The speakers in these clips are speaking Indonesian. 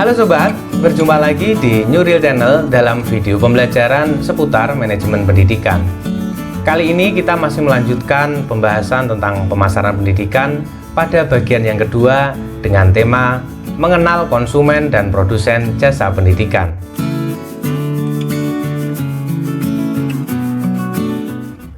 Halo sobat, berjumpa lagi di Nuril Channel dalam video pembelajaran seputar manajemen pendidikan. Kali ini kita masih melanjutkan pembahasan tentang pemasaran pendidikan pada bagian yang kedua dengan tema mengenal konsumen dan produsen jasa pendidikan.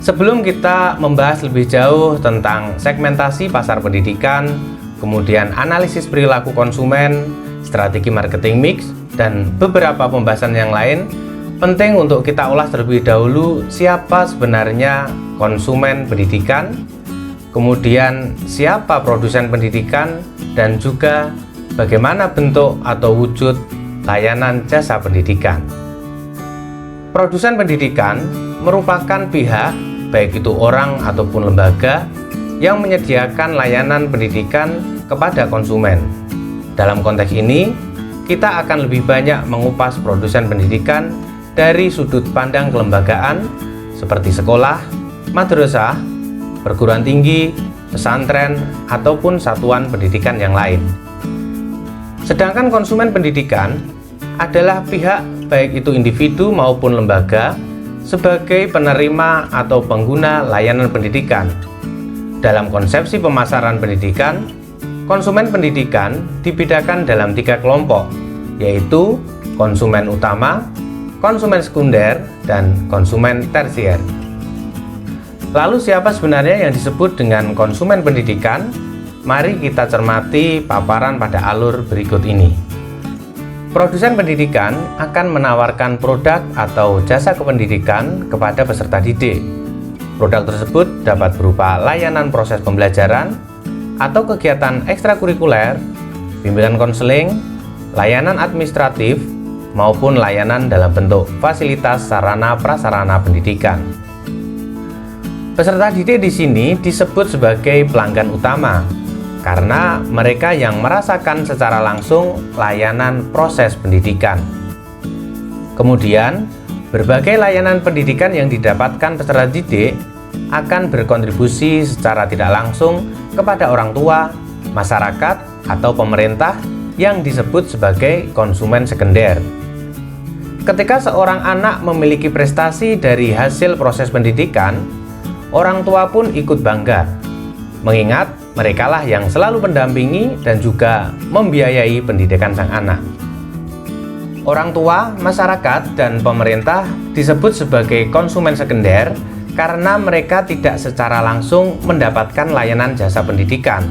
Sebelum kita membahas lebih jauh tentang segmentasi pasar pendidikan, kemudian analisis perilaku konsumen, strategi marketing mix, dan beberapa pembahasan yang lain, penting untuk kita ulas terlebih dahulu siapa sebenarnya konsumen pendidikan, kemudian siapa produsen pendidikan, dan juga bagaimana bentuk atau wujud layanan jasa pendidikan. Produsen pendidikan merupakan pihak, baik itu orang ataupun lembaga, yang menyediakan layanan pendidikan kepada konsumen. Dalam konteks ini, kita akan lebih banyak mengupas produsen pendidikan dari sudut pandang kelembagaan seperti sekolah, madrasah, perguruan tinggi, pesantren, ataupun satuan pendidikan yang lain. Sedangkan konsumen pendidikan adalah pihak, baik itu individu maupun lembaga, sebagai penerima atau pengguna layanan pendidikan. Dalam konsepsi pemasaran pendidikan, konsumen pendidikan dibedakan dalam 3 kelompok, yaitu konsumen utama, konsumen sekunder, dan konsumen tersier. Lalu siapa sebenarnya yang disebut dengan konsumen pendidikan? Mari kita cermati paparan pada alur berikut ini. Produsen pendidikan akan menawarkan produk atau jasa kependidikan kepada peserta didik. Produk tersebut dapat berupa layanan proses pembelajaran atau kegiatan ekstrakurikuler, bimbingan konseling, layanan administratif, maupun layanan dalam bentuk fasilitas sarana prasarana pendidikan. Peserta didik di sini disebut sebagai pelanggan utama karena mereka yang merasakan secara langsung layanan proses pendidikan. Kemudian, berbagai layanan pendidikan yang didapatkan peserta didik akan berkontribusi secara tidak langsung kepada orang tua, masyarakat, atau pemerintah yang disebut sebagai konsumen sekunder. Ketika seorang anak memiliki prestasi dari hasil proses pendidikan, orang tua pun ikut bangga, mengingat merekalah yang selalu mendampingi dan juga membiayai pendidikan sang anak. Orang tua, masyarakat, dan pemerintah disebut sebagai konsumen sekunder karena mereka tidak secara langsung mendapatkan layanan jasa pendidikan,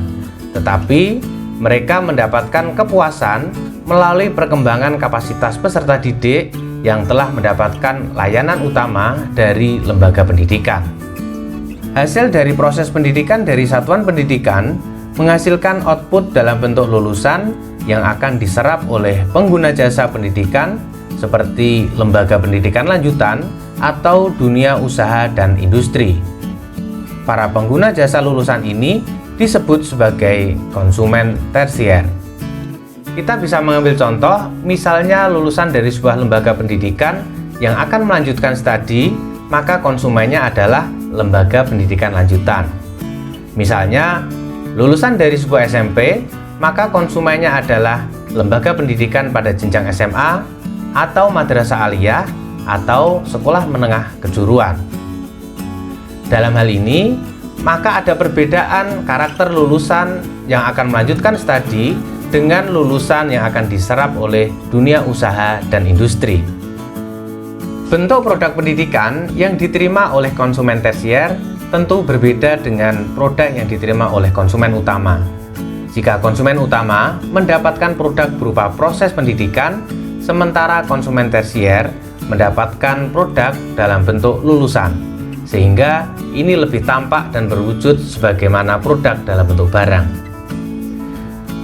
tetapi mereka mendapatkan kepuasan melalui perkembangan kapasitas peserta didik yang telah mendapatkan layanan utama dari lembaga pendidikan. Hasil dari proses pendidikan dari satuan pendidikan menghasilkan output dalam bentuk lulusan yang akan diserap oleh pengguna jasa pendidikan seperti lembaga pendidikan lanjutan atau dunia usaha dan industri. Para pengguna jasa lulusan ini disebut sebagai konsumen tersier. Kita bisa mengambil contoh, misalnya lulusan dari sebuah lembaga pendidikan yang akan melanjutkan studi, maka konsumennya adalah lembaga pendidikan lanjutan. Misalnya, lulusan dari sebuah SMP, maka konsumennya adalah lembaga pendidikan pada jenjang SMA atau madrasah aliyah atau sekolah menengah kejuruan. Dalam hal ini, maka ada perbedaan karakter lulusan yang akan melanjutkan studi dengan lulusan yang akan diserap oleh dunia usaha dan industri. Bentuk produk pendidikan yang diterima oleh konsumen tersier tentu berbeda dengan produk yang diterima oleh konsumen utama. Jika konsumen utama mendapatkan produk berupa proses pendidikan, sementara konsumen tersier mendapatkan produk dalam bentuk lulusan, sehingga ini lebih tampak dan berwujud sebagaimana produk dalam bentuk barang.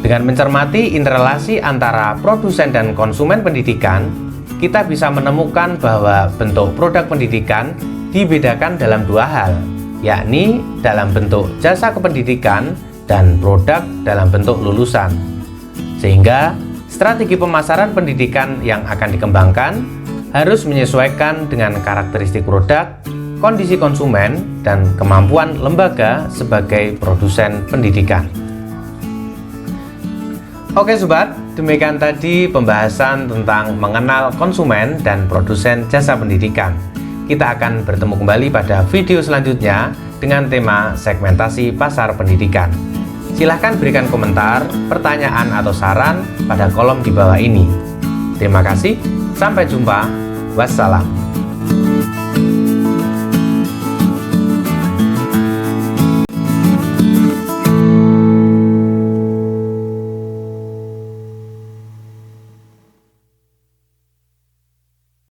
Dengan mencermati interrelasi antara produsen dan konsumen pendidikan, kita bisa menemukan bahwa bentuk produk pendidikan dibedakan dalam 2 hal, yakni dalam bentuk jasa kependidikan dan produk dalam bentuk lulusan. Sehingga strategi pemasaran pendidikan yang akan dikembangkan harus menyesuaikan dengan karakteristik produk, kondisi konsumen, dan kemampuan lembaga sebagai produsen pendidikan. Oke sobat, demikian tadi pembahasan tentang mengenal konsumen dan produsen jasa pendidikan. Kita akan bertemu kembali pada video selanjutnya dengan tema segmentasi pasar pendidikan. Silahkan berikan komentar, pertanyaan, atau saran pada kolom di bawah ini. Terima kasih, sampai jumpa, wassalam.